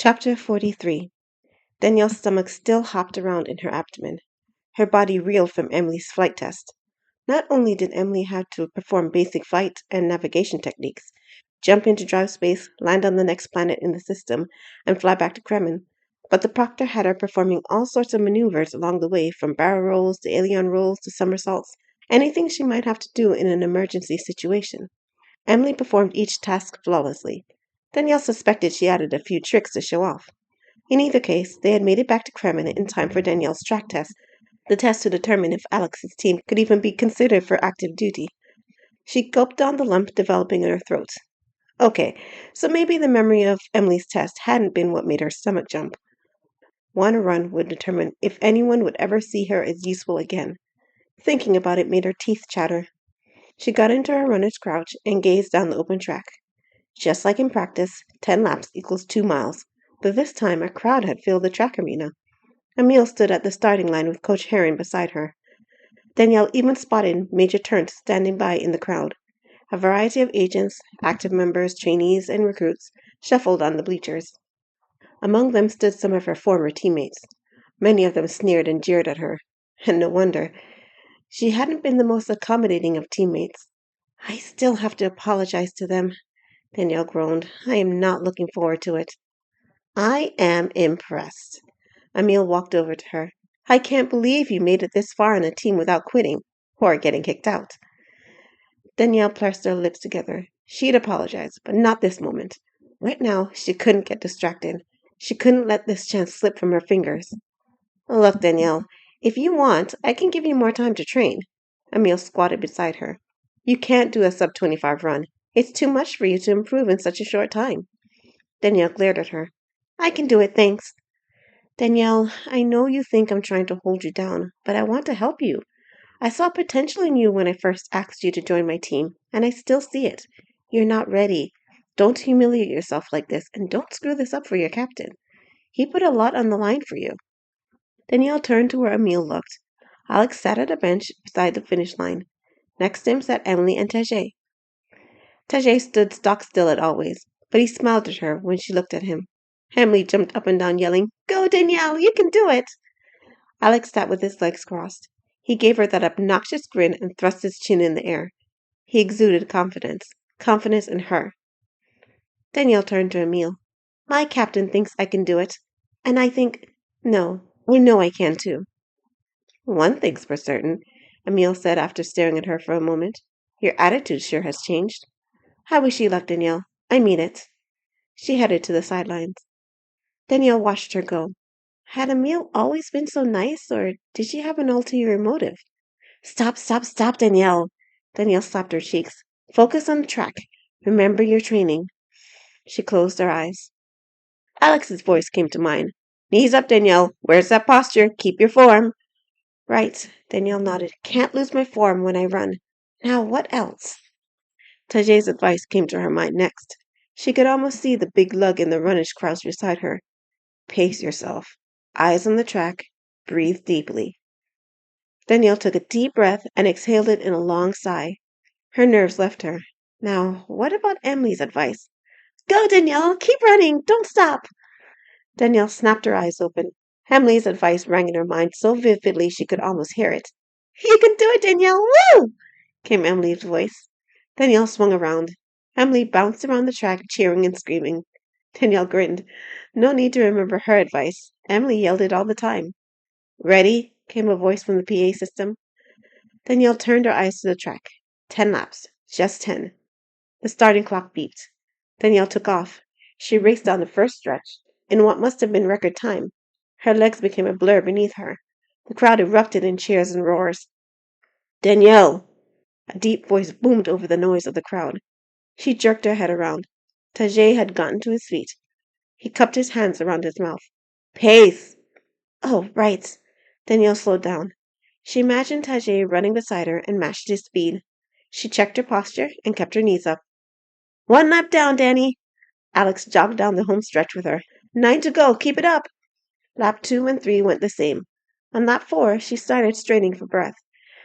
Chapter 43. Danielle's stomach still hopped around in her abdomen. Her body reeled from Emily's flight test. Not only did Emily have to perform basic flight and navigation techniques, jump into drive space, land on the next planet in the system, and fly back to Kremen, but the proctor had her performing all sorts of maneuvers along the way, from barrel rolls to alien rolls to somersaults, anything she might have to do in an emergency situation. Emily performed each task flawlessly. Danielle suspected she added a few tricks to show off. In either case, they had made it back to Kremen in time for Danielle's track test, the test to determine if Alex's team could even be considered for active duty. She gulped down the lump developing in her throat. Okay, so maybe the memory of Emily's test hadn't been what made her stomach jump. One run would determine if anyone would ever see her as useful again. Thinking about it made her teeth chatter. She got into her runner's crouch and gazed down the open track. Just like in practice, 10 laps equals 2 miles, but this time a crowd had filled the track arena. Emile stood at the starting line with Coach Heron beside her. Danielle even spotted Major Turnt standing by in the crowd. A variety of agents, active members, trainees, and recruits shuffled on the bleachers. Among them stood some of her former teammates. Many of them sneered and jeered at her, and no wonder. She hadn't been the most accommodating of teammates. I still have to apologize to them, Danielle groaned. I am not looking forward to it. I am impressed. Emile walked over to her. I can't believe you made it this far on a team without quitting, or getting kicked out. Danielle pursed her lips together. She'd apologize, but not this moment. Right now, she couldn't get distracted. She couldn't let this chance slip from her fingers. Look, Danielle, if you want, I can give you more time to train. Emile squatted beside her. You can't do a sub-25 run. It's too much for you to improve in such a short time. Danielle glared at her. I can do it, thanks. Danielle, I know you think I'm trying to hold you down, but I want to help you. I saw potential in you when I first asked you to join my team, and I still see it. You're not ready. Don't humiliate yourself like this, and don't screw this up for your captain. He put a lot on the line for you. Danielle turned to where Emile looked. Alex sat at a bench beside the finish line. Next to him sat Emily and Tajay. Tajay stood stock still as always, but he smiled at her when she looked at him. Emily jumped up and down, yelling, Go, Danielle! You can do it! Alex sat with his legs crossed. He gave her that obnoxious grin and thrust his chin in the air. He exuded confidence. Confidence in her. Danielle turned to Emile. My captain thinks I can do it. And I think... No, I know I can too. One thing's for certain, Emile said after staring at her for a moment. Your attitude sure has changed. I wish you luck, Danielle. I mean it. She headed to the sidelines. Danielle watched her go. Had Emile always been so nice, or did she have an ulterior motive? Stop, stop, stop, Danielle. Danielle slapped her cheeks. Focus on the track. Remember your training. She closed her eyes. Alex's voice came to mind. Knees up, Danielle. Where's that posture? Keep your form. Right, Danielle nodded. Can't lose my form when I run. Now, what else? Tajay's advice came to her mind next. She could almost see the big lug in the runner's crouch beside her. Pace yourself. Eyes on the track. Breathe deeply. Danielle took a deep breath and exhaled it in a long sigh. Her nerves left her. Now, what about Emily's advice? Go, Danielle! Keep running! Don't stop! Danielle snapped her eyes open. Emily's advice rang in her mind so vividly she could almost hear it. You can do it, Danielle! Woo! Came Emily's voice. Danielle swung around. Emily bounced around the track, cheering and screaming. Danielle grinned. No need to remember her advice. Emily yelled it all the time. Ready? Came a voice from the PA system. Danielle turned her eyes to the track. 10 laps. Just 10. The starting clock beeped. Danielle took off. She raced down the first stretch, in what must have been record time. Her legs became a blur beneath her. The crowd erupted in cheers and roars. Danielle! A deep voice boomed over the noise of the crowd. She jerked her head around. Tajay had gotten to his feet. He cupped his hands around his mouth. Pace! Oh, right. Danielle slowed down. She imagined Tajay running beside her and matched his speed. She checked her posture and kept her knees up. 1 lap down, Danny. Alex jogged down the home stretch with her. 9 to go. Keep it up. Lap 2 and 3 went the same. On lap 4, she started straining for breath.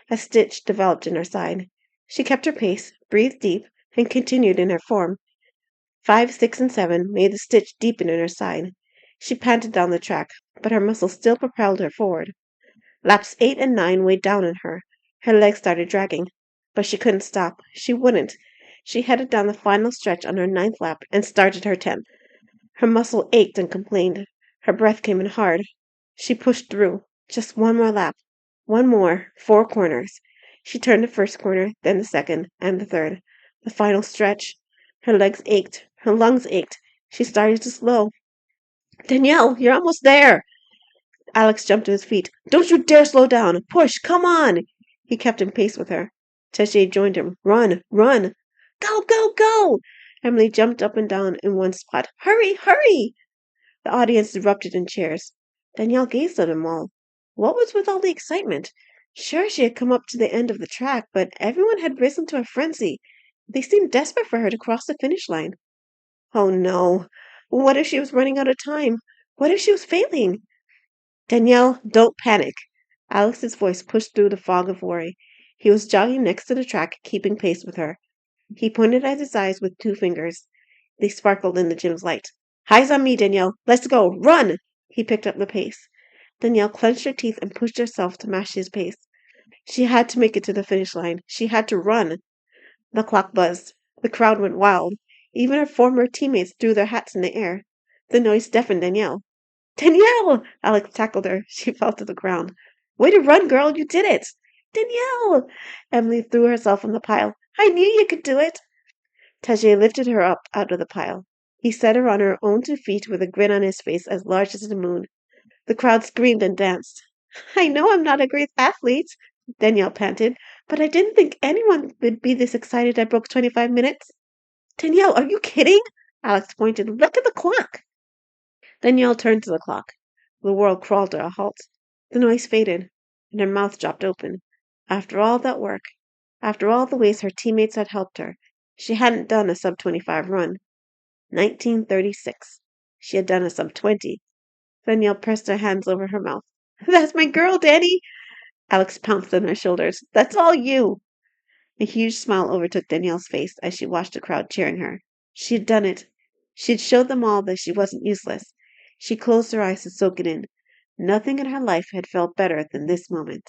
A stitch developed in her side. She kept her pace, breathed deep, and continued in her form. 5, 6, and 7 made the stitch deepen in her side. She panted down the track, but her muscles still propelled her forward. Laps 8 and 9 weighed down on her. Her legs started dragging, but she couldn't stop. She wouldn't. She headed down the final stretch on her 9th lap and started her 10th. Her muscle ached and complained. Her breath came in hard. She pushed through. Just one more lap. One more. 4 corners. She turned the first corner, then the second, and the third. The final stretch. Her legs ached. Her lungs ached. She started to slow. Danielle, you're almost there. Alex jumped to his feet. Don't you dare slow down. Push. Come on. He kept in pace with her. Tessier joined him. Run. Run. Go, go, go. Emily jumped up and down in one spot. Hurry, hurry. The audience erupted in cheers. Danielle gazed at them all. What was with all the excitement? Sure, she had come up to the end of the track, but everyone had risen to a frenzy. They seemed desperate for her to cross the finish line. Oh no. What if she was running out of time? What if she was failing? Danielle, don't panic. Alex's voice pushed through the fog of worry. He was jogging next to the track, keeping pace with her. He pointed at his eyes with 2 fingers. They sparkled in the gym's light. Eyes on me, Danielle. Let's go. Run! He picked up the pace. Danielle clenched her teeth and pushed herself to match his pace. She had to make it to the finish line. She had to run. The clock buzzed. The crowd went wild. Even her former teammates threw their hats in the air. The noise deafened Danielle. Danielle! Alex tackled her. She fell to the ground. Way to run, girl. You did it. Danielle! Emily threw herself on the pile. I knew you could do it. Tessier lifted her up out of the pile. He set her on her own 2 feet with a grin on his face as large as the moon. The crowd screamed and danced. I know I'm not a great athlete, Danielle panted, but I didn't think anyone would be this excited I broke 25 minutes. Danielle, are you kidding? Alex pointed. Look at the clock. Danielle turned to the clock. The world crawled to a halt. The noise faded, and her mouth dropped open. After all that work, after all the ways her teammates had helped her, she hadn't done a sub-25 run. 1936. She had done a sub-20. Danielle pressed her hands over her mouth. That's my girl, Danny! Alex pounced on her shoulders. That's all you! A huge smile overtook Danielle's face as she watched the crowd cheering her. She had done it. She had showed them all that she wasn't useless. She closed her eyes to soak it in. Nothing in her life had felt better than this moment.